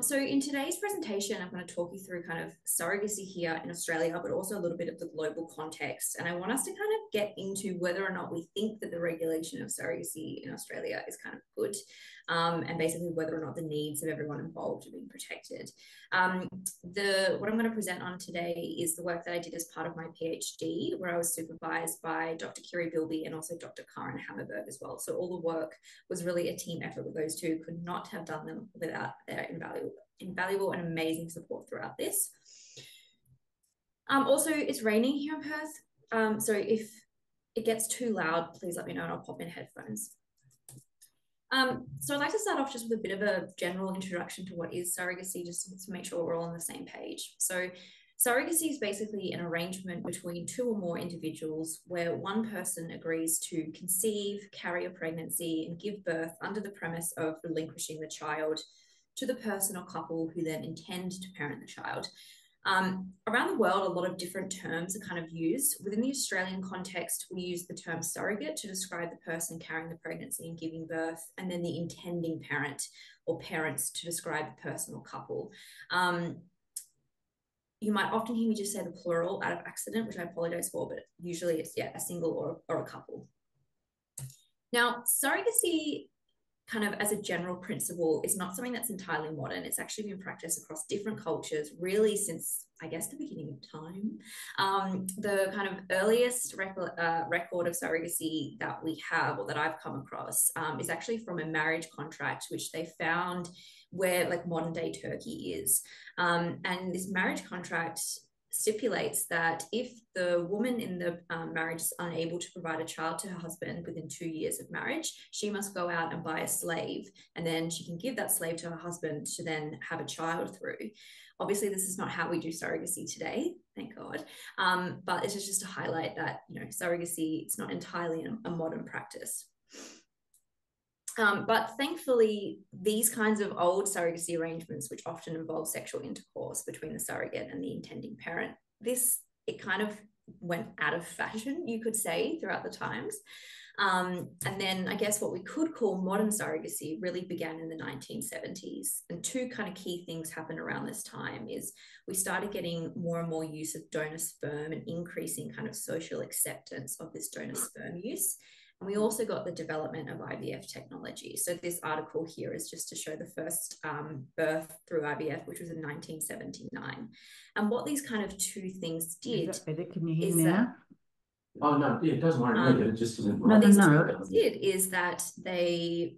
So in today's presentation, I'm going to talk you through kind of surrogacy here in Australia, but also a little bit of the global context. And I want us to kind of get into whether or not we think that the regulation of surrogacy in Australia is kind of good, and basically whether or not the needs of everyone involved are being protected. What I'm going to present on today is the work that I did as part of my PhD, where I was supervised by Dr. Kiri Bilby and also Dr. Karen Hammerberg as well. So all the work was really a team effort with those two. Could not have done them without their invaluable and amazing support throughout this. Also, it's raining here in Perth. So if it gets too loud, please let me know and I'll pop in headphones. So I'd like to start off just with a bit of a general introduction to what is surrogacy, just to make sure we're all on the same page. So surrogacy is basically an arrangement between two or more individuals where one person agrees to conceive, carry a pregnancy, and give birth under the premise of relinquishing the child to the person or couple who then intend to parent the child. Around the world, a lot of different terms are kind of used. Within the Australian context, we use the term surrogate to describe the person carrying the pregnancy and giving birth, and then the intending parent or parents to describe the person or couple. You might often hear me just say the plural out of accident, which I apologize for, but usually it's, a single or a couple. Now, surrogacy kind of as a general principle is not something that's entirely modern. It's actually been practiced across different cultures really since, I guess, the beginning of time. The kind of earliest record of surrogacy that we have, or that I've come across, is actually from a marriage contract, which they found where like modern day Turkey is. And this marriage contract stipulates that if the woman in the marriage is unable to provide a child to her husband within 2 years of marriage, she must go out and buy a slave, and then she can give that slave to her husband to then have a child through. Obviously, this is not how we do surrogacy today, thank God. But this is just to highlight that, surrogacy, it's not entirely a modern practice. But thankfully, these kinds of old surrogacy arrangements, which often involve sexual intercourse between the surrogate and the intending parent, it kind of went out of fashion, you could say, throughout the times. And then I guess what we could call modern surrogacy really began in the 1970s. And two kind of key things happened around this time is we started getting more and more use of donor sperm and increasing kind of social acceptance of this donor sperm use. And we also got the development of IVF technology. So this article here is just to show the first birth through IVF, which was in 1979. And what these kind of two things did is that better? Can you hear me now? Oh, no, it doesn't worry. It just doesn't work. These two things did is that they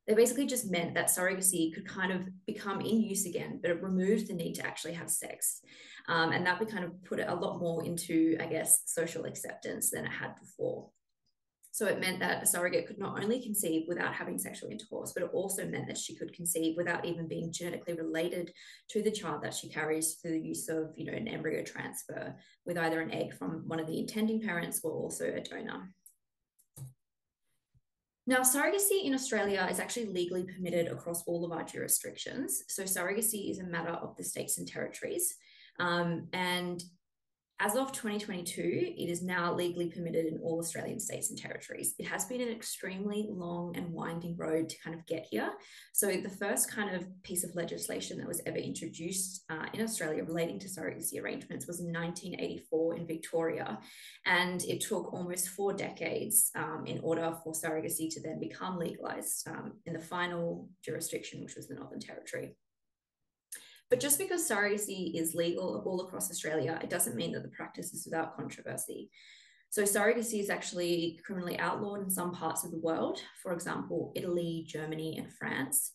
basically just meant that surrogacy could kind of become in use again, but it removed the need to actually have sex. And that would kind of put it a lot more into, I guess, social acceptance than it had before. So it meant that a surrogate could not only conceive without having sexual intercourse, but it also meant that she could conceive without even being genetically related to the child that she carries through the use of, an embryo transfer with either an egg from one of the intending parents or also a donor. Now, surrogacy in Australia is actually legally permitted across all of our jurisdictions. So surrogacy is a matter of the states and territories. And as of 2022, it is now legally permitted in all Australian states and territories. It has been an extremely long and winding road to kind of get here. So the first kind of piece of legislation that was ever introduced in Australia relating to surrogacy arrangements was in 1984 in Victoria. And it took almost 4 decades in order for surrogacy to then become legalised in the final jurisdiction, which was the Northern Territory. But just because surrogacy is legal all across Australia, it doesn't mean that the practice is without controversy. So surrogacy is actually criminally outlawed in some parts of the world, for example, Italy, Germany, and France.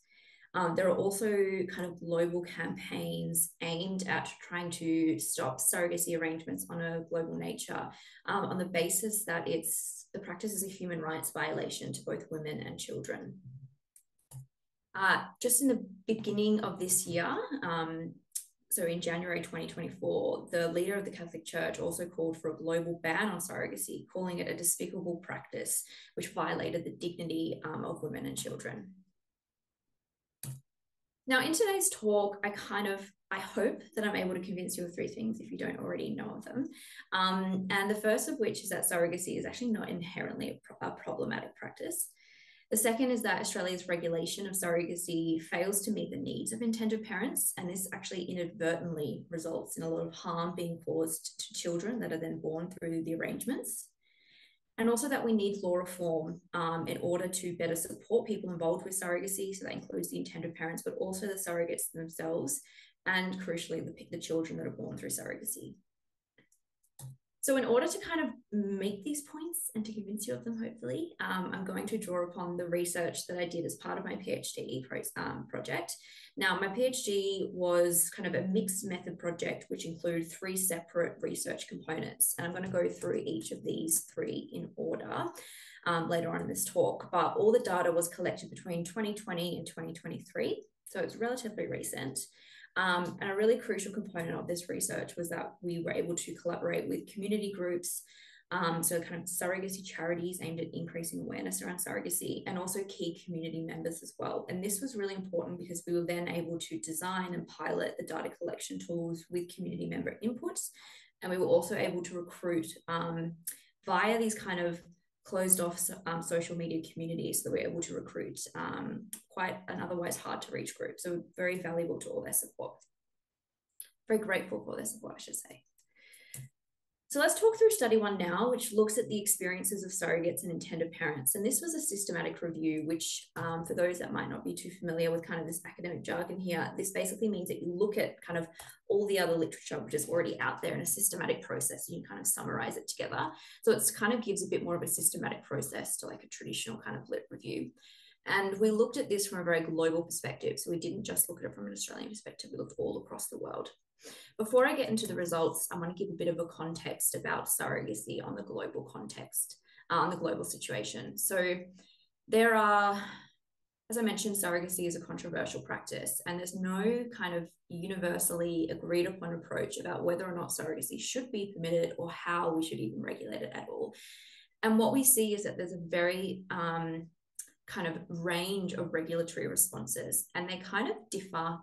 There are also kind of global campaigns aimed at trying to stop surrogacy arrangements on a global nature on the basis that the practice is a human rights violation to both women and children. Just in the beginning of this year, so in January 2024, the leader of the Catholic Church also called for a global ban on surrogacy, calling it a despicable practice which violated the dignity of women and children. Now, in today's talk, I hope that I'm able to convince you of 3 things if you don't already know of them. And the first of which is that surrogacy is actually not inherently a problematic practice. The second is that Australia's regulation of surrogacy fails to meet the needs of intended parents, and this actually inadvertently results in a lot of harm being caused to children that are then born through the arrangements. And also that we need law reform in order to better support people involved with surrogacy. So that includes the intended parents, but also the surrogates themselves, and crucially, the children that are born through surrogacy. So in order to kind of make these points and to convince you of them, hopefully, I'm going to draw upon the research that I did as part of my PhD project. Now, my PhD was kind of a mixed method project, which included 3 separate research components. And I'm going to go through each of these 3 in order later on in this talk. But all the data was collected between 2020 and 2023. So it's relatively recent. And a really crucial component of this research was that we were able to collaborate with community groups, so kind of surrogacy charities aimed at increasing awareness around surrogacy, and also key community members as well. And this was really important because we were then able to design and pilot the data collection tools with community member inputs. And we were also able to recruit via these kind of closed off social media communities, so that we're able to recruit quite an otherwise hard to reach group. So very valuable to all their support. Very grateful for their support, I should say. So let's talk through study 1 now, which looks at the experiences of surrogates and intended parents. And this was a systematic review, which for those that might not be too familiar with kind of this academic jargon here, this basically means that you look at kind of all the other literature which is already out there in a systematic process, and you kind of summarize it together. So it kind of gives a bit more of a systematic process to like a traditional kind of lit review. And we looked at this from a very global perspective. So we didn't just look at it from an Australian perspective, we looked all across the world. Before I get into the results, I want to give a bit of a context about surrogacy on the global context, on the global situation. So there are, as I mentioned, surrogacy is a controversial practice, and there's no kind of universally agreed upon approach about whether or not surrogacy should be permitted or how we should even regulate it at all. And what we see is that there's a very kind of range of regulatory responses, and they kind of differ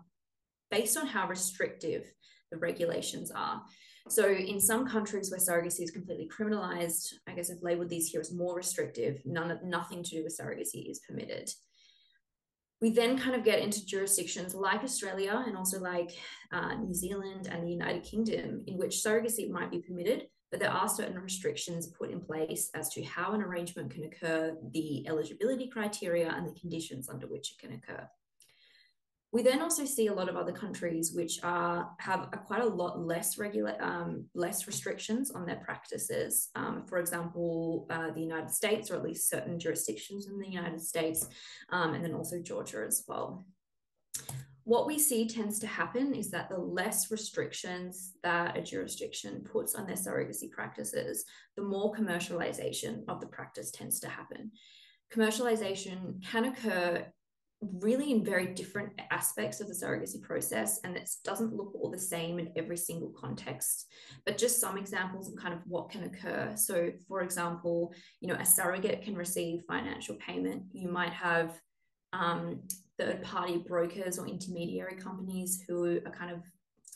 based on how restrictive the regulations are. So in some countries where surrogacy is completely criminalized, I guess I've labeled these here as more restrictive, nothing to do with surrogacy is permitted. We then kind of get into jurisdictions like Australia and also like New Zealand and the United Kingdom, in which surrogacy might be permitted, but there are certain restrictions put in place as to how an arrangement can occur, the eligibility criteria, and the conditions under which it can occur. We then also see a lot of other countries which have quite a lot less restrictions on their practices. For example, the United States, or at least certain jurisdictions in the United States, and then also Georgia as well. What we see tends to happen is that the less restrictions that a jurisdiction puts on their surrogacy practices, the more commercialization of the practice tends to happen. Commercialization can occur really in very different aspects of the surrogacy process, and it doesn't look all the same in every single context, but just some examples of kind of what can occur. So for example, you know, a surrogate can receive financial payment. You might have third-party brokers or intermediary companies who are kind of,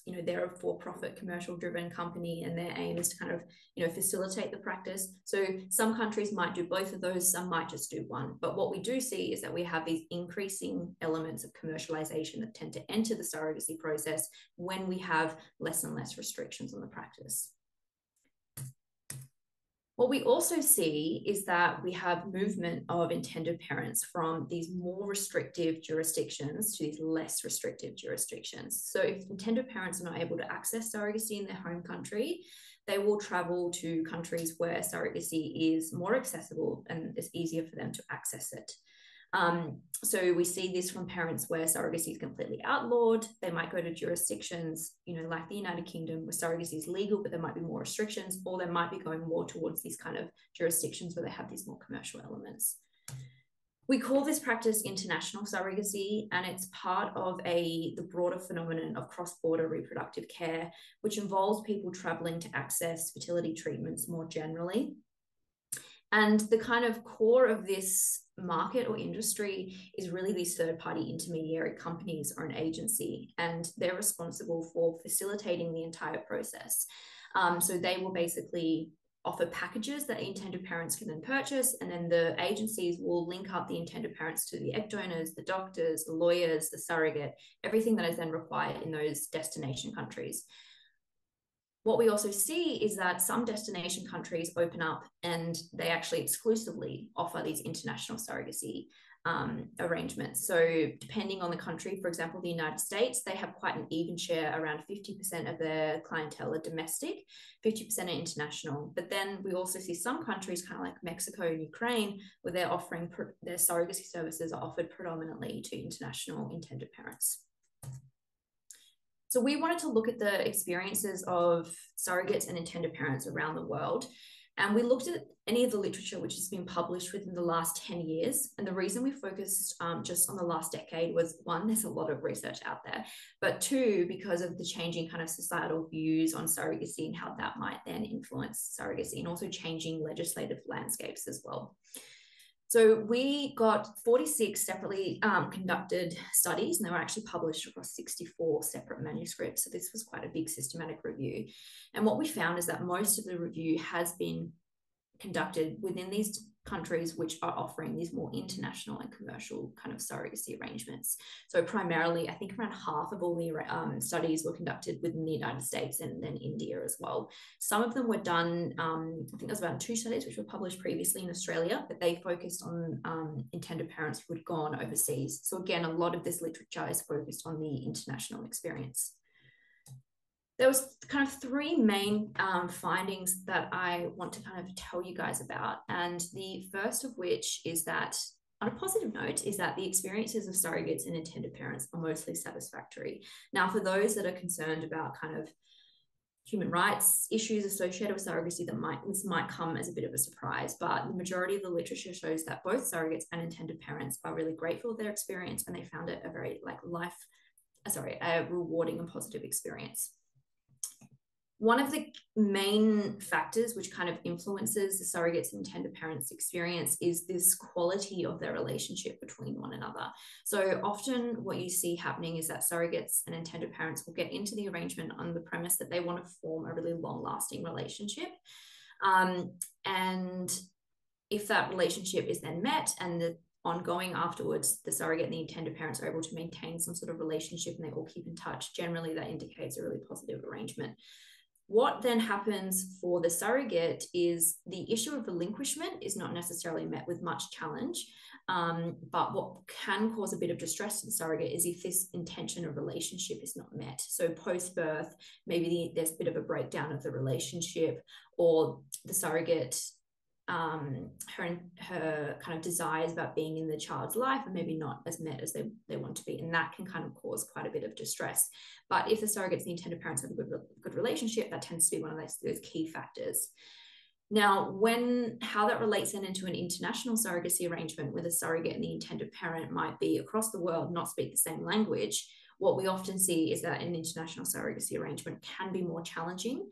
you know, they're a for-profit commercial-driven company, and their aim is to kind of, you know, facilitate the practice. So some countries might do both of those, some might just do one. But what we do see is that we have these increasing elements of commercialization that tend to enter the surrogacy process when we have less and less restrictions on the practice. What we also see is that we have movement of intended parents from these more restrictive jurisdictions to these less restrictive jurisdictions. So if intended parents are not able to access surrogacy in their home country, they will travel to countries where surrogacy is more accessible and it's easier for them to access it. So we see this from parents where surrogacy is completely outlawed. They might go to jurisdictions, you know, like the United Kingdom, where surrogacy is legal, but there might be more restrictions, or they might be going more towards these kind of jurisdictions where they have these more commercial elements. We call this practice international surrogacy, and it's part of the broader phenomenon of cross-border reproductive care, which involves people traveling to access fertility treatments more generally. And the kind of core of this market or industry is really these third-party intermediary companies or an agency, and they're responsible for facilitating the entire process. So they will basically offer packages that intended parents can then purchase, and then the agencies will link up the intended parents to the egg donors, the doctors, the lawyers, the surrogate, everything that is then required in those destination countries. What we also see is that some destination countries open up and they actually exclusively offer these international surrogacy arrangements. So depending on the country, for example, the United States, they have quite an even share. Around 50% of their clientele are domestic, 50% are international. But then we also see some countries, kind of like Mexico and Ukraine, where they're offering their surrogacy services are offered predominantly to international intended parents. So we wanted to look at the experiences of surrogates and intended parents around the world. And we looked at any of the literature which has been published within the last 10 years. And the reason we focused just on the last decade was, one, there's a lot of research out there, but two, because of the changing kind of societal views on surrogacy and how that might then influence surrogacy, and also changing legislative landscapes as well. So we got 46 separately conducted studies, and they were actually published across 64 separate manuscripts. So this was quite a big systematic review. And what we found is that most of the review has been conducted within these countries which are offering these more international and commercial kind of surrogacy arrangements. So primarily, I think around half of all the studies were conducted within the United States and then India as well. Some of them were done, I think there was about 2 studies which were published previously in Australia, but they focused on intended parents who had gone overseas. So again, a lot of this literature is focused on the international experience. There was kind of 3 main findings that I want to kind of tell you guys about. And the first of which is that, on a positive note, is that the experiences of surrogates and intended parents are mostly satisfactory. Now, for those that are concerned about kind of human rights issues associated with surrogacy, this might come as a bit of a surprise, but the majority of the literature shows that both surrogates and intended parents are really grateful for their experience, and they found it a very a rewarding and positive experience. One of the main factors which kind of influences the surrogates and intended parents' experience is this quality of their relationship between one another. So often what you see happening is that surrogates and intended parents will get into the arrangement on the premise that they want to form a really long-lasting relationship. And if that relationship is then met and the ongoing afterwards, the surrogate and the intended parents are able to maintain some sort of relationship and they all keep in touch, generally that indicates a really positive arrangement. What then happens for the surrogate is the issue of relinquishment is not necessarily met with much challenge, but what can cause a bit of distress to the surrogate is if this intention of relationship is not met. So post-birth, maybe there's a bit of a breakdown of the relationship, or the surrogate, her kind of desires about being in the child's life are maybe not as met as they want to be, and that can kind of cause quite a bit of distress. But if the surrogates and the intended parents have a good relationship, that tends to be one of those key factors. Now, how that relates then into an international surrogacy arrangement where the surrogate and the intended parent might be across the world, not speak the same language, what we often see is that an international surrogacy arrangement can be more challenging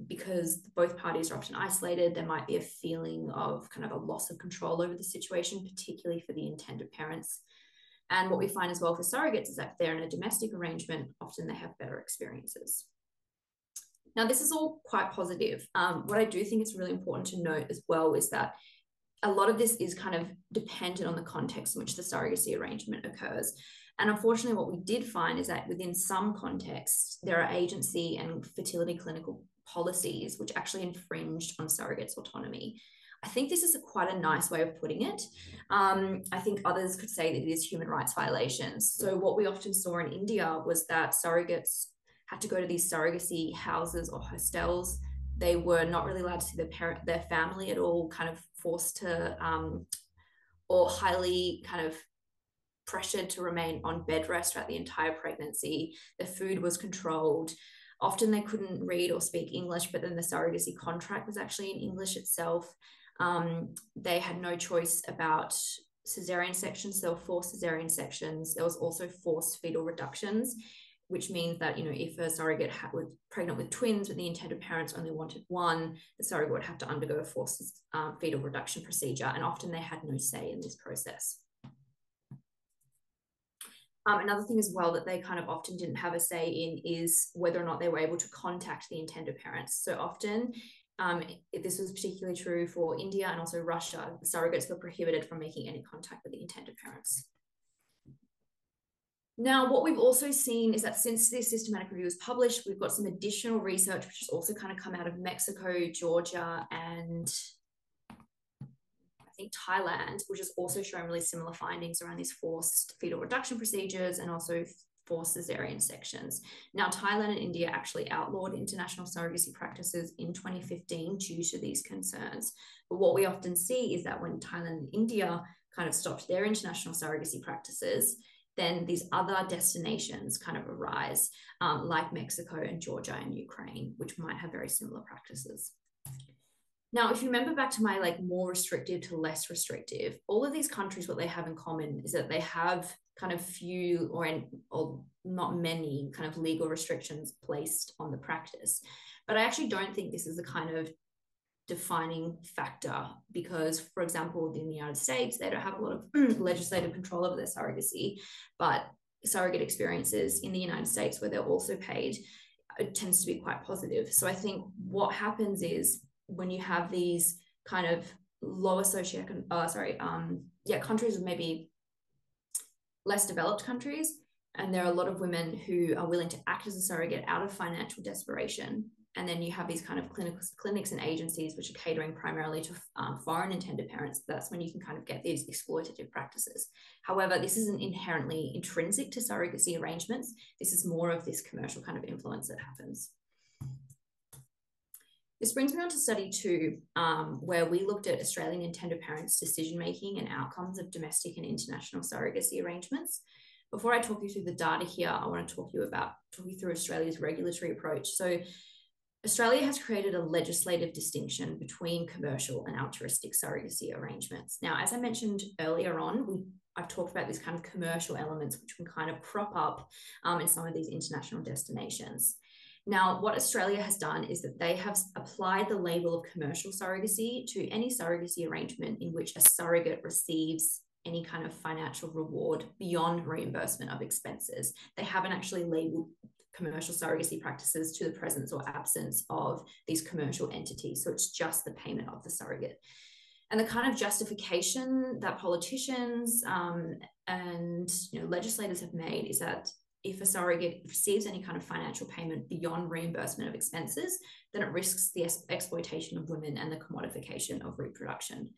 because both parties are often isolated. There might be a feeling of kind of a loss of control over the situation, particularly for the intended parents. And what we find as well for surrogates is that if they're in a domestic arrangement, often they have better experiences. Now, this is all quite positive. What I do think is really important to note as well is that a lot of this is kind of dependent on the context in which the surrogacy arrangement occurs. And unfortunately, what we did find is that within some contexts, there are agency and fertility clinical policies which actually infringed on surrogates' autonomy. I think this is quite a nice way of putting it. I think others could say that it is human rights violations. So what we often saw in India was that surrogates had to go to these surrogacy houses or hostels. They were not really allowed to see their family at all, kind of forced to, or highly kind of pressured to remain on bed rest throughout the entire pregnancy. The food was controlled. Often they couldn't read or speak English, but then the surrogacy contract was actually in English itself. They had no choice about cesarean sections. There were forced cesarean sections. There was also forced fetal reductions, which means that, if a surrogate was pregnant with twins, but the intended parents only wanted one, the surrogate would have to undergo a forced fetal reduction procedure. And often they had no say in this process. Another thing as well that they kind of often didn't have a say in is whether or not they were able to contact the intended parents. So often This was particularly true for India and also Russia. The surrogates were prohibited from making any contact with the intended parents. Now, what we've also seen is that since this systematic review was published, we've got some additional research, which has also kind of come out of Mexico, Georgia, and I think Thailand, which has also shown really similar findings around these forced fetal reduction procedures and also forced cesarean sections. Now, Thailand and India actually outlawed international surrogacy practices in 2015 due to these concerns. But what we often see is that when Thailand and India kind of stopped their international surrogacy practices, then these other destinations kind of arise, like Mexico and Georgia and Ukraine, which might have very similar practices. Now, if you remember back to my like more restrictive to less restrictive, all of these countries, what they have in common is that they have kind of few or not many kind of legal restrictions placed on the practice. But I actually don't think this is the kind of defining factor because, for example, in the United States, they don't have a lot of legislative control over their surrogacy, but surrogate experiences in the United States where they're also paid, it tends to be quite positive. So I think what happens is when you have these kind of lower countries with maybe less developed countries, and there are a lot of women who are willing to act as a surrogate out of financial desperation. And then you have these kind of clinics and agencies which are catering primarily to foreign intended parents. That's when you can kind of get these exploitative practices. However, this isn't inherently intrinsic to surrogacy arrangements. This is more of this commercial kind of influence that happens. This brings me on to study 2, where we looked at Australian intended parents' decision-making and outcomes of domestic and international surrogacy arrangements. Before I talk you through the data here, I want to talk you through Australia's regulatory approach. So Australia has created a legislative distinction between commercial and altruistic surrogacy arrangements. Now, as I mentioned earlier on, I've talked about these kind of commercial elements which can kind of crop up in some of these international destinations. Now, what Australia has done is that they have applied the label of commercial surrogacy to any surrogacy arrangement in which a surrogate receives any kind of financial reward beyond reimbursement of expenses. They haven't actually labeled commercial surrogacy practices to the presence or absence of these commercial entities. So it's just the payment of the surrogate. And the kind of justification that politicians and legislators have made is that if a surrogate receives any kind of financial payment beyond reimbursement of expenses, then it risks the exploitation of women and the commodification of reproduction.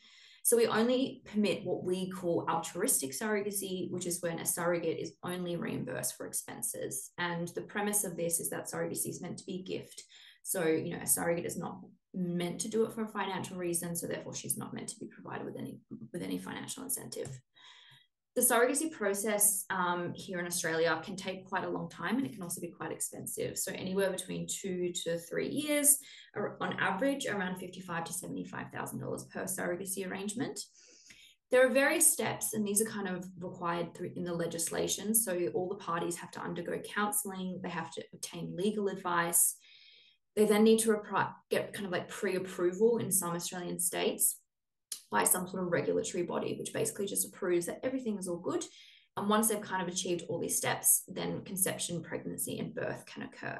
So we only permit what we call altruistic surrogacy, which is when a surrogate is only reimbursed for expenses. And the premise of this is that surrogacy is meant to be a gift. So, a surrogate is not meant to do it for a financial reason. So therefore she's not meant to be provided with any financial incentive. The surrogacy process here in Australia can take quite a long time and it can also be quite expensive. So anywhere between 2 to 3 years, or on average, around $55,000 to $75,000 per surrogacy arrangement. There are various steps, and these are kind of required in the legislation. So all the parties have to undergo counselling, they have to obtain legal advice. They then need to get kind of like pre-approval in some Australian states by some sort of regulatory body, which basically just approves that everything is all good. And once they've kind of achieved all these steps, then conception, pregnancy, and birth can occur.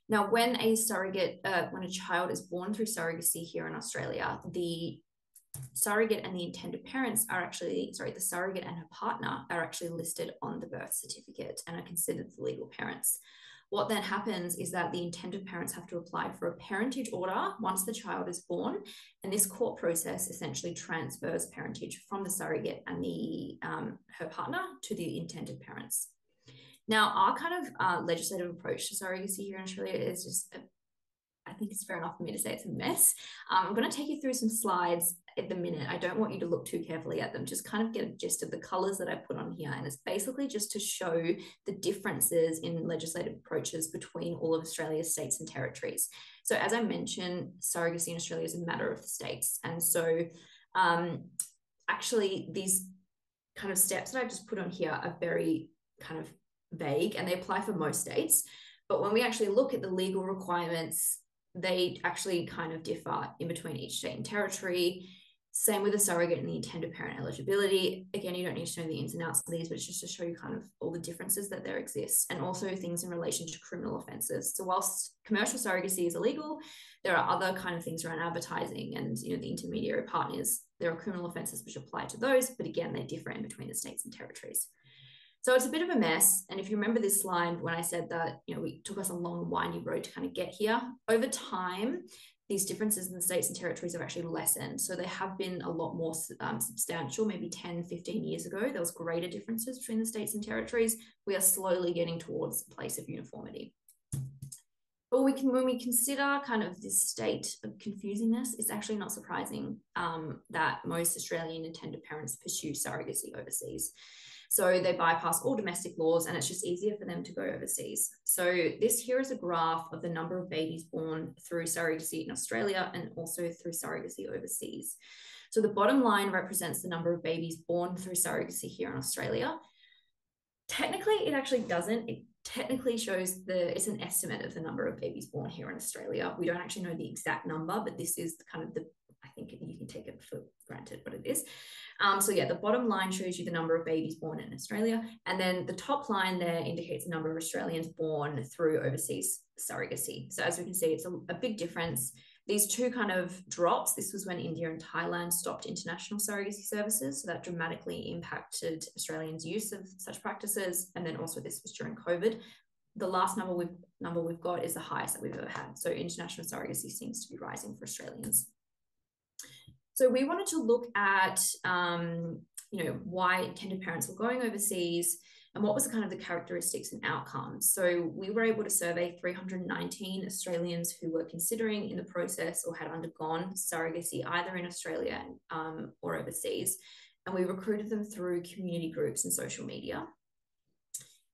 Now, when a child is born through surrogacy here in Australia, the surrogate and the intended parents are actually, the surrogate and her partner are actually listed on the birth certificate and are considered the legal parents. What then happens is that the intended parents have to apply for a parentage order once the child is born, and this court process essentially transfers parentage from the surrogate and her partner to the intended parents. Now, our kind of legislative approach to surrogacy here in Australia is just, I think it's fair enough for me to say it's a mess. I'm going to take you through some slides at the minute. I don't want you to look too carefully at them, just kind of get a gist of the colors that I put on here. And it's basically just to show the differences in legislative approaches between all of Australia's states and territories. So as I mentioned, surrogacy in Australia is a matter of the states. And so actually these kind of steps that I've just put on here are very kind of vague and they apply for most states. But when we actually look at the legal requirements, they actually kind of differ in between each state and territory. Same with the surrogate and the intended parent eligibility. Again, you don't need to know the ins and outs of these, but it's just to show you kind of all the differences that there exist, and also things in relation to criminal offences. So whilst commercial surrogacy is illegal, There are other kind of things around advertising and, you know, the intermediary partners. There are criminal offences which apply to those, but again, they differ in between the states and territories. So it's a bit of a mess. And if you remember this slide, when I said that, you know, it took us a long, windy road to kind of get here, over time, these differences in the states and territories have actually lessened. So they have been a lot more substantial. Maybe 10, 15 years ago, there was greater differences between the states and territories. We are slowly getting towards a place of uniformity. But when we consider kind of this state of confusingness, it's actually not surprising that most Australian intended parents pursue surrogacy overseas. So they bypass all domestic laws and it's just easier for them to go overseas. So this here is a graph of the number of babies born through surrogacy in Australia and also through surrogacy overseas. So the bottom line represents the number of babies born through surrogacy here in Australia. Technically, it actually doesn't. It technically shows it's an estimate of the number of babies born here in Australia. We don't actually know the exact number, but this is kind of I think you can take it for granted what it is. So yeah, the bottom line shows you the number of babies born in Australia. And then the top line there indicates the number of Australians born through overseas surrogacy. So as we can see, it's a big difference. These two kind of drops, this was when India and Thailand stopped international surrogacy services. So that dramatically impacted Australians' use of such practices. And then also this was during COVID. The last number we've got is the highest that we've ever had. So international surrogacy seems to be rising for Australians. So we wanted to look at, you know, why intended parents were going overseas and what was the kind of the characteristics and outcomes. So we were able to survey 319 Australians who were considering in the process or had undergone surrogacy either in Australia or overseas. And we recruited them through community groups and social media.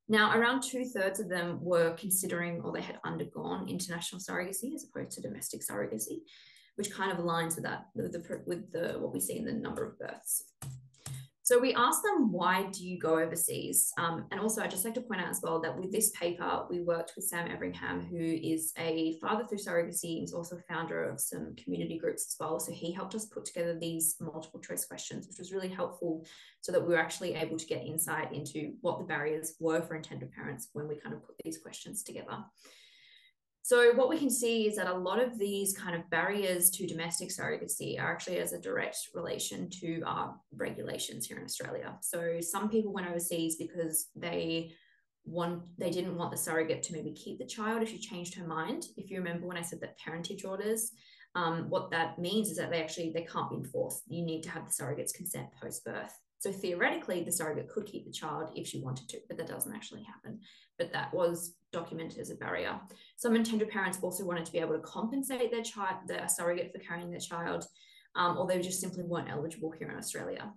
Now, around 2/3 of them were considering or they had undergone international surrogacy as opposed to domestic surrogacy, which kind of aligns with that, with what we see in the number of births. So we asked them, why do you go overseas? And also I'd just like to point out as well that with this paper, we worked with Sam Everingham, who is a father through surrogacy. He's also founder of some community groups as well. So he helped us put together these multiple choice questions, which was really helpful so that we were actually able to get insight into what the barriers were for intended parents when we kind of put these questions together. So what we can see is that a lot of these kind of barriers to domestic surrogacy are actually as a direct relation to our regulations here in Australia. So some people went overseas because they didn't want the surrogate to maybe keep the child if she changed her mind. If you remember when I said that parentage orders, what that means is that they can't be enforced. You need to have the surrogate's consent post-birth. So theoretically, the surrogate could keep the child if she wanted to, but that doesn't actually happen. But that was documented as a barrier. Some intended parents also wanted to be able to compensate their surrogate for carrying their child, or they just simply weren't eligible here in Australia.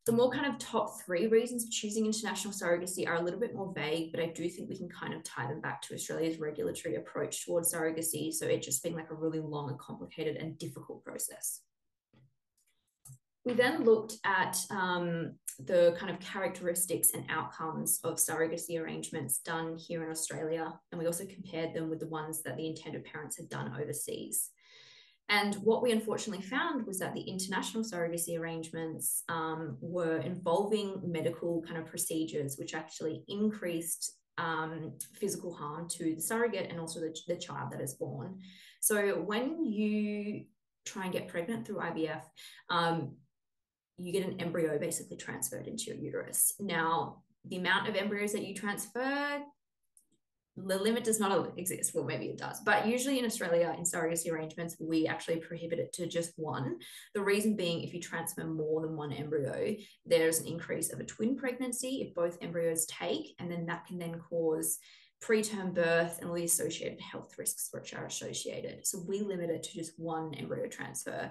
The more kind of top 3 reasons for choosing international surrogacy are a little bit more vague, but I do think we can kind of tie them back to Australia's regulatory approach towards surrogacy. So it just being like a really long and complicated and difficult process. We then looked at the kind of characteristics and outcomes of surrogacy arrangements done here in Australia, and we also compared them with the ones that the intended parents had done overseas. And what we unfortunately found was that the international surrogacy arrangements were involving medical kind of procedures, which actually increased physical harm to the surrogate and also the child that is born. So when you try and get pregnant through IVF, you get an embryo basically transferred into your uterus. Now, the amount of embryos that you transfer, the limit does not exist. Well, maybe it does. But usually in Australia, in surrogacy arrangements, we actually prohibit it to just one. The reason being, if you transfer more than one embryo, there's an increase of a twin pregnancy if both embryos take, and then that can then cause preterm birth and all the associated health risks which are associated. So we limit it to just one embryo transfer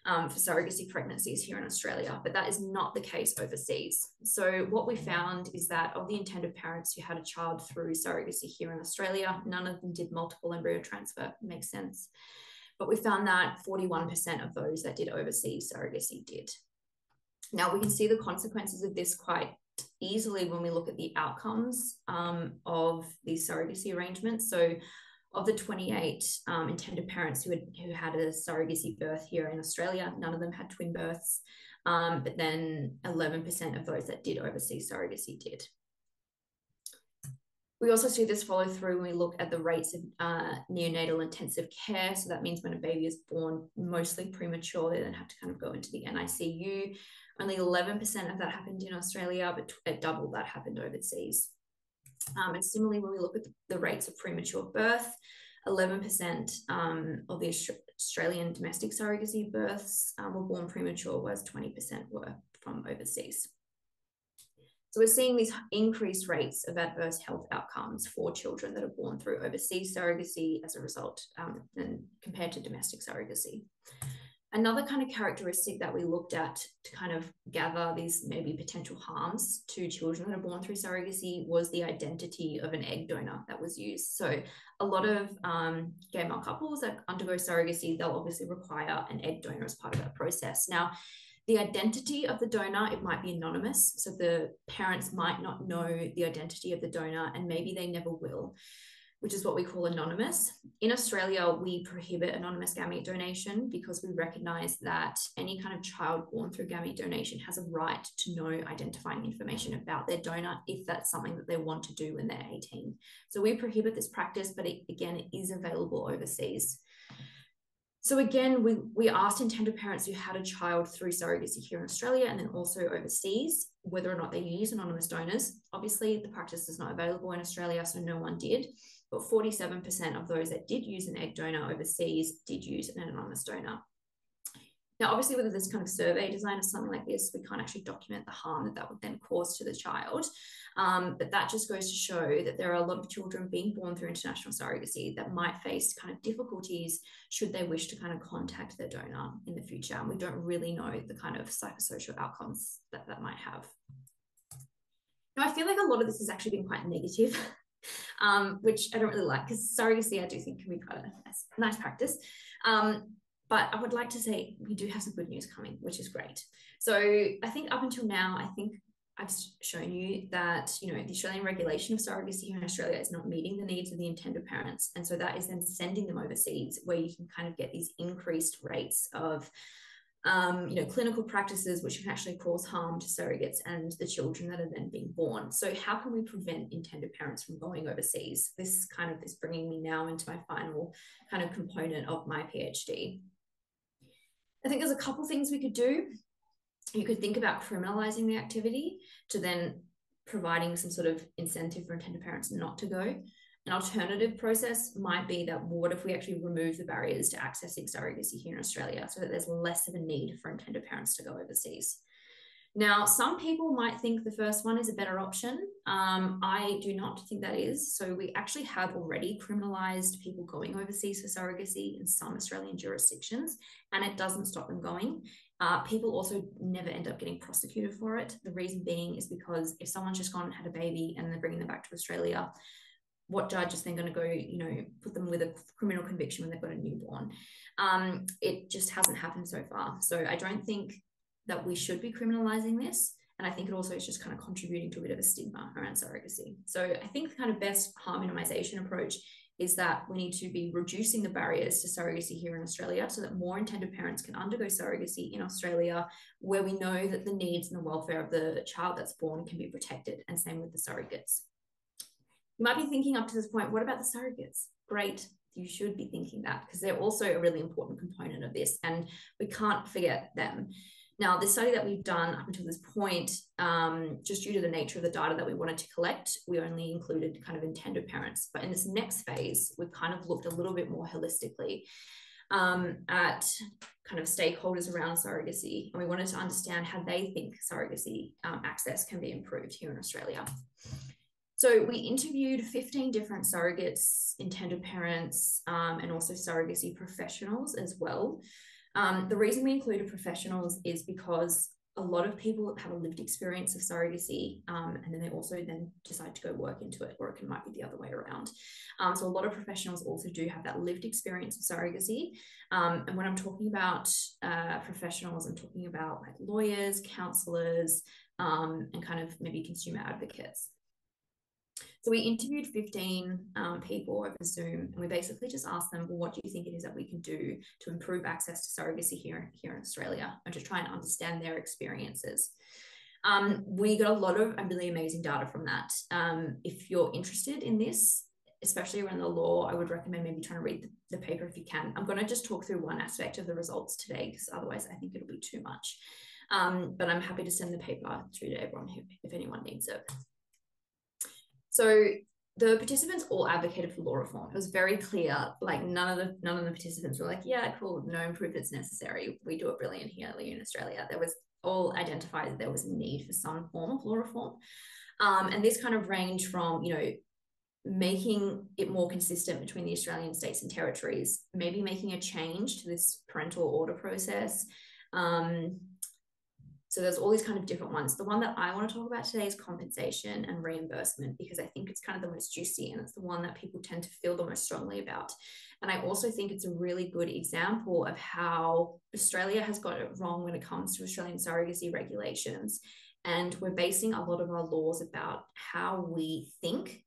for surrogacy pregnancies here in Australia, but that is not the case overseas. So what we found is that of the intended parents who had a child through surrogacy here in Australia, none of them did multiple embryo transfer. Makes sense. But we found that 41% of those that did overseas surrogacy did. Now we can see the consequences of this quite easily when we look at the outcomes of these surrogacy arrangements. So of the 28 intended parents who had a surrogacy birth here in Australia, none of them had twin births, but then 11% of those that did overseas surrogacy did. We also see this follow through when we look at the rates of neonatal intensive care. So that means when a baby is born mostly premature, they then have to kind of go into the NICU. Only 11% of that happened in Australia, but at double that happened overseas. And similarly, when we look at the rates of premature birth, 11% of the Australian domestic surrogacy births were born premature, whereas 20% were from overseas. So we're seeing these increased rates of adverse health outcomes for children that are born through overseas surrogacy as a result, than compared to domestic surrogacy. Another kind of characteristic that we looked at to kind of gather these maybe potential harms to children that are born through surrogacy was the identity of an egg donor that was used. So a lot of gay male couples that undergo surrogacy, they'll obviously require an egg donor as part of that process. Now, the identity of the donor, it might be anonymous. So the parents might not know the identity of the donor, and maybe they never will, which is what we call anonymous. In Australia, we prohibit anonymous gamete donation because we recognize that any kind of child born through gamete donation has a right to know identifying information about their donor if that's something that they want to do when they're 18. So we prohibit this practice, but it is available overseas. So again, we asked intended parents who had a child through surrogacy here in Australia and then also overseas, whether or not they use anonymous donors. Obviously, the practice is not available in Australia, so no one did. But 47% of those that did use an egg donor overseas did use an anonymous donor. Now, obviously, with this kind of survey design or something like this, we can't actually document the harm that would then cause to the child. But that just goes to show that there are a lot of children being born through international surrogacy that might face kind of difficulties should they wish to kind of contact their donor in the future. And we don't really know the kind of psychosocial outcomes that that might have. Now, I feel like a lot of this has actually been quite negative, which I don't really like, because surrogacy, I do think, can be quite a nice practice. But I would like to say we do have some good news coming, which is great. So I think up until now, I think I've shown you that, the Australian regulation of surrogacy here in Australia is not meeting the needs of the intended parents. And so that is then sending them overseas, where you can kind of get these increased rates of, clinical practices, which can actually cause harm to surrogates and the children that are then being born. So how can we prevent intended parents from going overseas? This kind of is bringing me now into my final kind of component of my PhD. I think there's a couple things we could do. You could think about criminalizing the activity to then providing some sort of incentive for intended parents not to go. An alternative process might be that, what if we actually remove the barriers to accessing surrogacy here in Australia so that there's less of a need for intended parents to go overseas? Now, some people might think the first one is a better option. I do not think that is. So we actually have already criminalized people going overseas for surrogacy in some Australian jurisdictions, and it doesn't stop them going. People also never end up getting prosecuted for it. The reason being is because if someone's just gone and had a baby and they're bringing them back to Australia, what judge is then going to go, put them with a criminal conviction when they've got a newborn? It just hasn't happened so far. So I don't think that we should be criminalizing this. And I think it also is just kind of contributing to a bit of a stigma around surrogacy. So I think the kind of best harm minimization approach is that we need to be reducing the barriers to surrogacy here in Australia so that more intended parents can undergo surrogacy in Australia, where we know that the needs and the welfare of the child that's born can be protected, and same with the surrogates. You might be thinking up to this point, what about the surrogates? Great, you should be thinking that, because they're also a really important component of this, and we can't forget them. Now, the study that we've done up until this point, just due to the nature of the data that we wanted to collect, we only included kind of intended parents. But in this next phase, we've kind of looked a little bit more holistically at kind of stakeholders around surrogacy. And we wanted to understand how they think surrogacy access can be improved here in Australia. So we interviewed 15 different surrogates, intended parents, and also surrogacy professionals as well. The reason we included professionals is because a lot of people have a lived experience of surrogacy, and then they also then decide to go work into it, or it might be the other way around. So a lot of professionals also do have that lived experience of surrogacy. And when I'm talking about professionals, I'm talking about like lawyers, counsellors, and kind of maybe consumer advocates. So we interviewed 15 people over Zoom, and we basically just asked them, well, what do you think it is that we can do to improve access to surrogacy here in Australia, and to try and understand their experiences. We got a lot of really amazing data from that. If you're interested in this, especially around the law, I would recommend maybe trying to read the paper if you can. I'm going to just talk through one aspect of the results today, because otherwise I think it'll be too much. But I'm happy to send the paper through to everyone if anyone needs it. So the participants all advocated for law reform. It was very clear, like none of the participants were like, yeah, cool, no improvements necessary. We do it brilliant here in Australia. There was all identified that there was a need for some form of law reform. And this kind of ranged from, making it more consistent between the Australian states and territories, maybe making a change to this parental order process. So there's all these kind of different ones. The one that I want to talk about today is compensation and reimbursement, because I think it's kind of the most juicy, and it's the one that people tend to feel the most strongly about. And I also think it's a really good example of how Australia has got it wrong when it comes to Australian surrogacy regulations. And we're basing a lot of our laws about how we think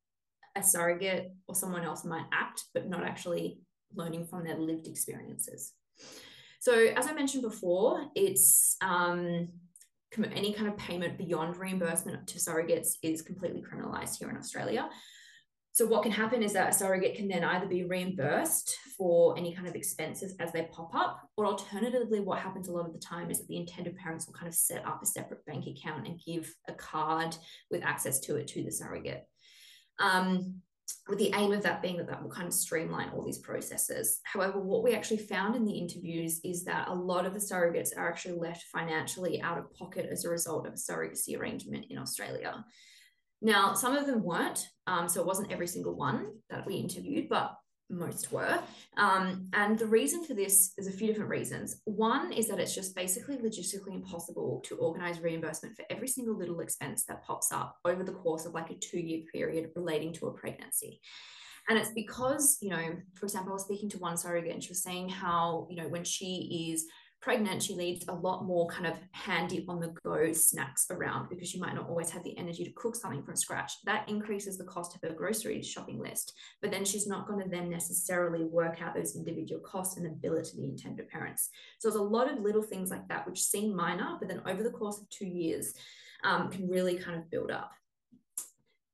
a surrogate or someone else might act, but not actually learning from their lived experiences. So as I mentioned before, it's any kind of payment beyond reimbursement to surrogates is completely criminalized here in Australia. So what can happen is that a surrogate can then either be reimbursed for any kind of expenses as they pop up, or alternatively, what happens a lot of the time is that the intended parents will kind of set up a separate bank account and give a card with access to it to the surrogate. With the aim of that being that will kind of streamline all these processes. However, what we actually found in the interviews is that a lot of the surrogates are actually left financially out of pocket as a result of a surrogacy arrangement in Australia. Now, some of them weren't, so it wasn't every single one that we interviewed, but most were. And the reason for this, there's a few different reasons. One is that it's just basically logistically impossible to organize reimbursement for every single little expense that pops up over the course of like a 2-year period relating to a pregnancy. And it's because, for example, I was speaking to one surrogate and she was saying how, when she is pregnant, she needs a lot more kind of handy on the go snacks around, because she might not always have the energy to cook something from scratch. That increases the cost of her grocery shopping list, but then she's not going to then necessarily work out those individual costs and then bill it to the intended parents. So there's a lot of little things like that which seem minor, but then over the course of 2 years can really kind of build up.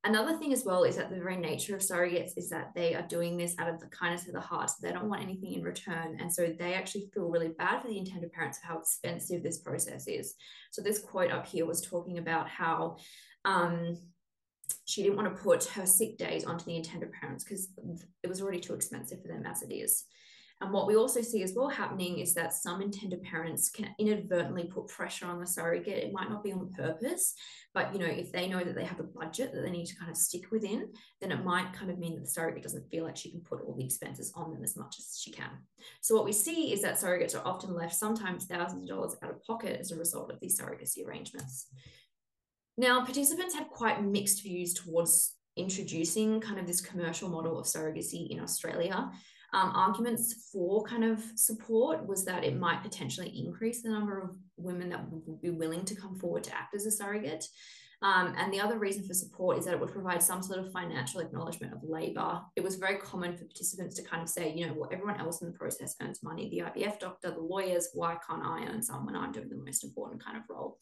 Another thing as well is that the very nature of surrogates is that they are doing this out of the kindness of the heart. They don't want anything in return. And so they actually feel really bad for the intended parents of how expensive this process is. So this quote up here was talking about how she didn't want to put her sick days onto the intended parents because it was already too expensive for them as it is. And what we also see as well happening is that some intended parents can inadvertently put pressure on the surrogate. It might not be on purpose, but if they know that they have a budget that they need to kind of stick within, then it might kind of mean that the surrogate doesn't feel like she can put all the expenses on them as much as she can. So what we see is that surrogates are often left sometimes thousands of dollars out of pocket as a result of these surrogacy arrangements. Now, participants had quite mixed views towards introducing kind of this commercial model of surrogacy in Australia. Arguments for kind of support was that it might potentially increase the number of women that would be willing to come forward to act as a surrogate. And the other reason for support is that it would provide some sort of financial acknowledgement of labour. It was very common for participants to kind of say, well, everyone else in the process earns money, the IVF doctor, the lawyers, why can't I earn some when I'm doing the most important kind of role?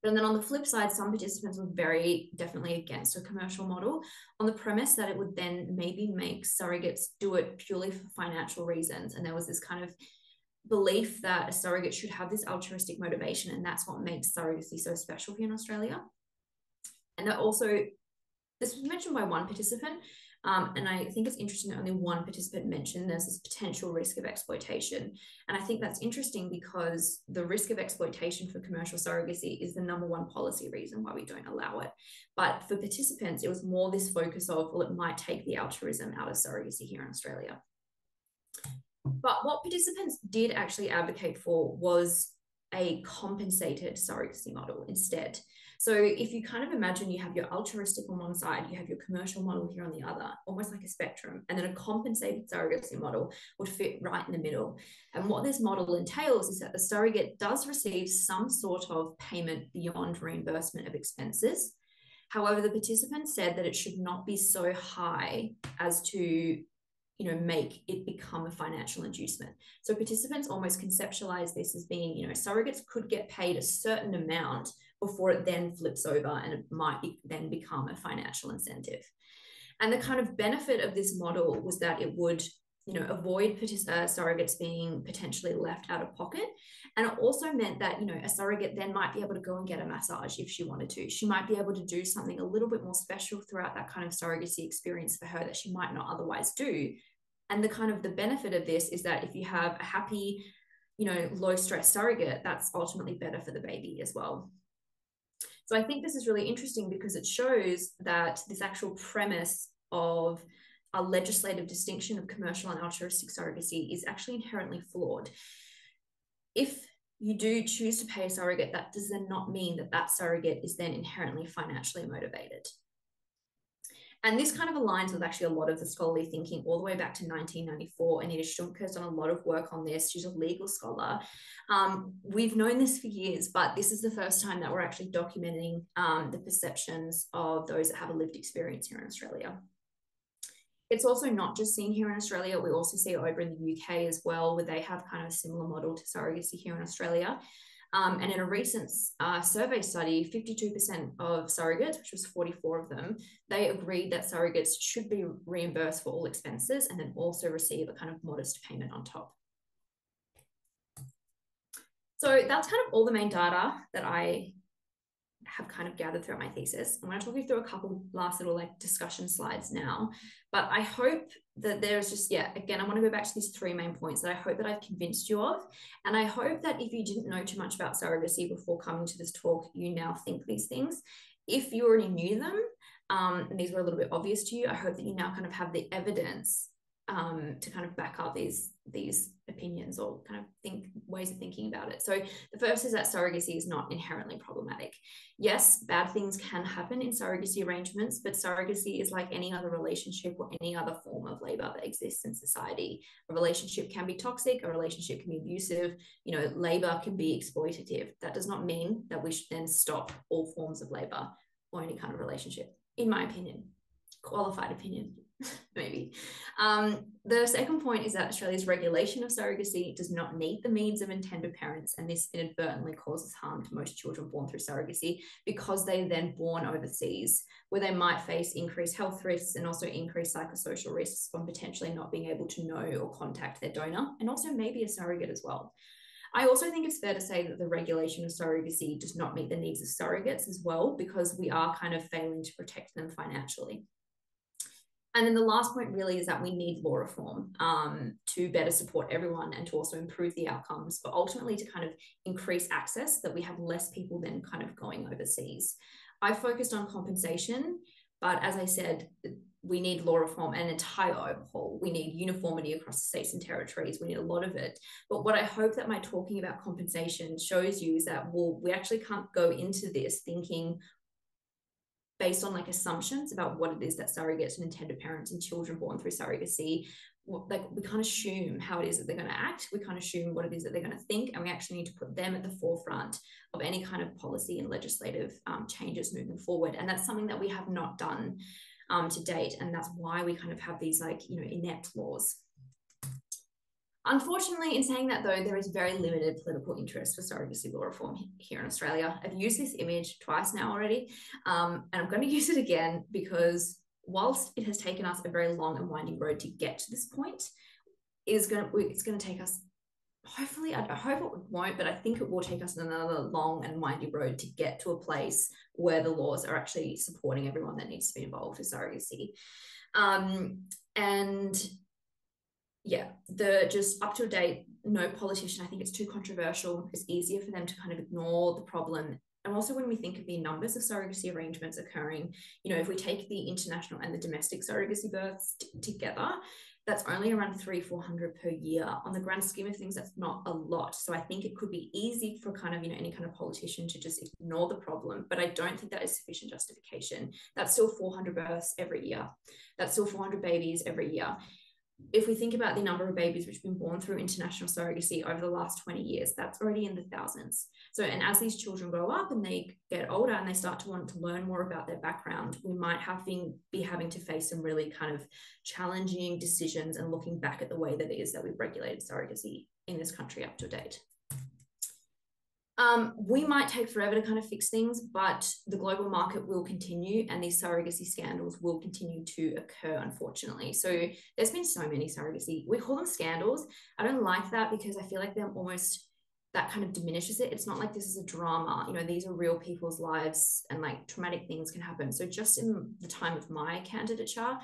But then on the flip side, some participants were very definitely against a commercial model on the premise that it would then maybe make surrogates do it purely for financial reasons. And there was this kind of belief that a surrogate should have this altruistic motivation, and that's what makes surrogacy so special here in Australia. And that also, this was mentioned by one participant, and I think it's interesting that only one participant mentioned there's this potential risk of exploitation. And I think that's interesting because the risk of exploitation for commercial surrogacy is the #1 policy reason why we don't allow it. But for participants, it was more this focus of, well, it might take the altruism out of surrogacy here in Australia. But what participants did actually advocate for was a compensated surrogacy model instead. So if you kind of imagine you have your altruistic on one side, you have your commercial model here on the other, almost like a spectrum, and then a compensated surrogacy model would fit right in the middle. And what this model entails is that the surrogate does receive some sort of payment beyond reimbursement of expenses. However, the participant said that it should not be so high as to make it become a financial inducement. So participants almost conceptualize this as being, surrogates could get paid a certain amount before it then flips over and it might then become a financial incentive. And the kind of benefit of this model was that it would, you know, avoid surrogates being potentially left out of pocket. And it also meant that, you know, a surrogate then might be able to go and get a massage if she wanted to. She might be able to do something a little bit more special throughout that kind of surrogacy experience for her that she might not otherwise do. And the kind of the benefit of this is that if you have a happy, you know, low stress surrogate, that's ultimately better for the baby as well. So I think this is really interesting because it shows that this actual premise of a legislative distinction of commercial and altruistic surrogacy is actually inherently flawed. If you do choose to pay a surrogate, that does then not mean that that surrogate is then inherently financially motivated. And this kind of aligns with actually a lot of the scholarly thinking all the way back to 1994. Anita Schunke has done a lot of work on this. She's a legal scholar. We've known this for years, but this is the first time that we're actually documenting the perceptions of those that have a lived experience here in Australia. It's also not just seen here in Australia. We also see it over in the UK as well, where they have kind of a similar model to surrogacy here in Australia. And in a recent survey study, 52% of surrogates, which was 44 of them, they agreed that surrogates should be reimbursed for all expenses and then also receive a kind of modest payment on top. So that's kind of all the main data that I have kind of gathered throughout my thesis. I'm going to talk you through a couple last little like discussion slides now, but I hope that there's just, yeah, again, I want to go back to these three main points that I hope that I've convinced you of. And I hope that if you didn't know too much about surrogacy before coming to this talk, you now think these things. If you already knew them, and these were a little bit obvious to you, I hope that you now kind of have the evidence to kind of back up these opinions or kind of ways of thinking about it. So the first is that surrogacy is not inherently problematic. Yes, bad things can happen in surrogacy arrangements, but surrogacy is like any other relationship or any other form of labor that exists in society. A relationship can be toxic, a relationship can be abusive, you know, labor can be exploitative. That does not mean that we should then stop all forms of labor or any kind of relationship, in my opinion, qualified opinion. Maybe. The second point is that Australia's regulation of surrogacy does not meet the needs of intended parents, and this inadvertently causes harm to most children born through surrogacy because they're then born overseas, where they might face increased health risks and also increased psychosocial risks from potentially not being able to know or contact their donor, and also maybe a surrogate as well. I also think it's fair to say that the regulation of surrogacy does not meet the needs of surrogates as well, because we are kind of failing to protect them financially. And then the last point really is that we need law reform to better support everyone and to also improve the outcomes, but ultimately to kind of increase access, that we have less people then kind of going overseas. I focused on compensation, but as I said, we need law reform and an entire overhaul. We need uniformity across the states and territories. We need a lot of it. But what I hope that my talking about compensation shows you is that, well, we actually can't go into this thinking based on like assumptions about what it is that surrogates and intended parents and children born through surrogacy, like we can't assume how it is that they're going to act. We can't assume what it is that they're going to think, and we actually need to put them at the forefront of any kind of policy and legislative changes moving forward. And that's something that we have not done to date, and that's why we kind of have these like, you know, inept laws. Unfortunately, in saying that though, there is very limited political interest for surrogacy law reform here in Australia. I've used this image twice now already, and I'm going to use it again because whilst it has taken us a very long and winding road to get to this point, it's going to take us, hopefully, I hope it won't, but I think it will take us another long and winding road to get to a place where the laws are actually supporting everyone that needs to be involved with surrogacy. And yeah, just up to date, no politician, I think it's too controversial. It's easier for them to kind of ignore the problem. And also when we think of the numbers of surrogacy arrangements occurring, you know, if we take the international and the domestic surrogacy births together, that's only around 300-400 per year. On the grand scheme of things, that's not a lot. So I think it could be easy for kind of, you know, any kind of politician to just ignore the problem, but I don't think that is sufficient justification. That's still 400 births every year. That's still 400 babies every year. If we think about the number of babies which have been born through international surrogacy over the last 20 years, that's already in the thousands. So, and as these children grow up and they get older and they start to want to learn more about their background, we might be having to face some really kind of challenging decisions and looking back at the way that it is that we've regulated surrogacy in this country up to date. We might take forever to kind of fix things, but the global market will continue and these surrogacy scandals will continue to occur, unfortunately. So there's been so many surrogacy, we call them scandals. I don't like that because I feel like they're almost, that kind of diminishes it. It's not like this is a drama, you know, these are real people's lives and like traumatic things can happen. So just in the time of my candidature,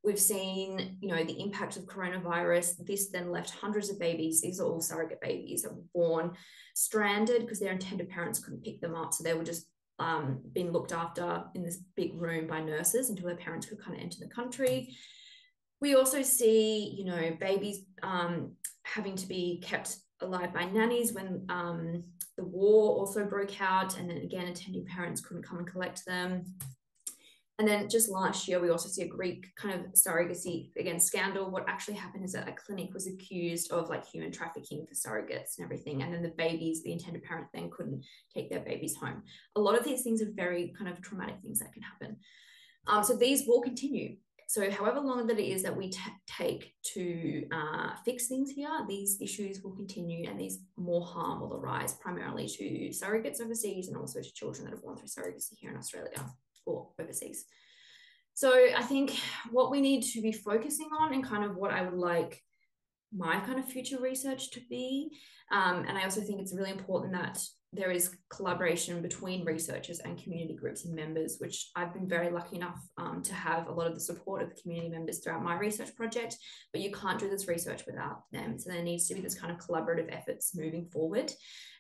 we've seen, you know, the impact of coronavirus. This then left hundreds of babies. These are all surrogate babies that were born stranded because their intended parents couldn't pick them up. So they were just being looked after in this big room by nurses until their parents could kind of enter the country. We also see, you know, babies having to be kept alive by nannies when the war also broke out. And then again, attending parents couldn't come and collect them. And then just last year, we also see a Greek kind of surrogacy, again, scandal. What actually happened is that a clinic was accused of like human trafficking for surrogates and everything. And then the babies, the intended parent then couldn't take their babies home. A lot of these things are very kind of traumatic things that can happen. So these will continue. So however long that it is that we take to fix things here, these issues will continue and these more harm will arise primarily to surrogates overseas and also to children that have gone through surrogacy here in Australia or overseas. So I think what we need to be focusing on and kind of what I would like my kind of future research to be, and I also think it's really important that there is collaboration between researchers and community groups and members, which I've been very lucky enough to have a lot of the support of the community members throughout my research project, but you can't do this research without them. So there needs to be this kind of collaborative efforts moving forward.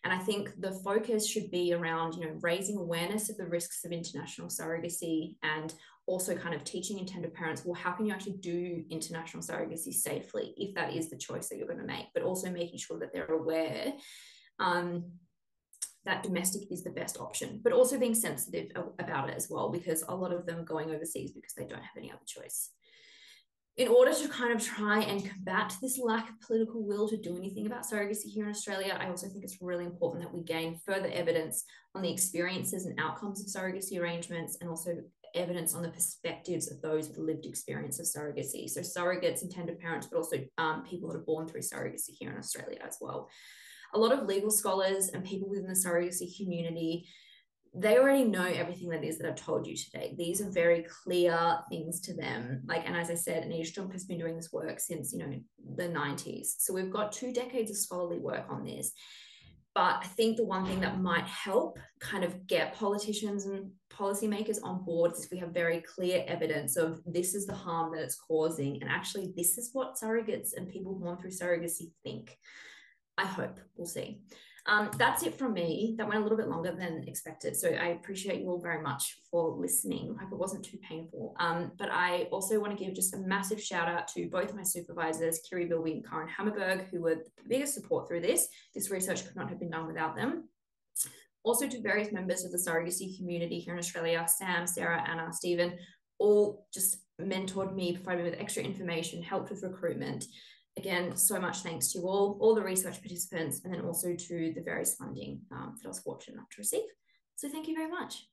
And I think the focus should be around, you know, raising awareness of the risks of international surrogacy and also kind of teaching intended parents, well, how can you actually do international surrogacy safely if that is the choice that you're going to make, but also making sure that they're aware that domestic is the best option, but also being sensitive about it as well, because a lot of them are going overseas because they don't have any other choice. In order to kind of try and combat this lack of political will to do anything about surrogacy here in Australia, I also think it's really important that we gain further evidence on the experiences and outcomes of surrogacy arrangements and also evidence on the perspectives of those with lived experience of surrogacy. So surrogates, intended parents, but also people that are born through surrogacy here in Australia as well. A lot of legal scholars and people within the surrogacy community, they already know everything that is that I've told you today. These are very clear things to them. Like, and as I said, Anita Strunk has been doing this work since, you know, the 90s. So we've got 2 decades of scholarly work on this. But I think the one thing that might help kind of get politicians and policymakers on board is if we have very clear evidence of this is the harm that it's causing. And actually, this is what surrogates and people born through surrogacy think. I hope. We'll see. That's it from me. That went a little bit longer than expected. So I appreciate you all very much for listening. I hope it wasn't too painful. But I also want to give just a massive shout out to both my supervisors, Kiri Bilby and Karen Hammerberg, who were the biggest support through this. This research could not have been done without them. Also to various members of the surrogacy community here in Australia, Sam, Sarah, Anna, Stephen, all just mentored me, provided me with extra information, helped with recruitment. Again, so much thanks to you all the research participants, and then also to the various funding that I was fortunate enough to receive. So thank you very much.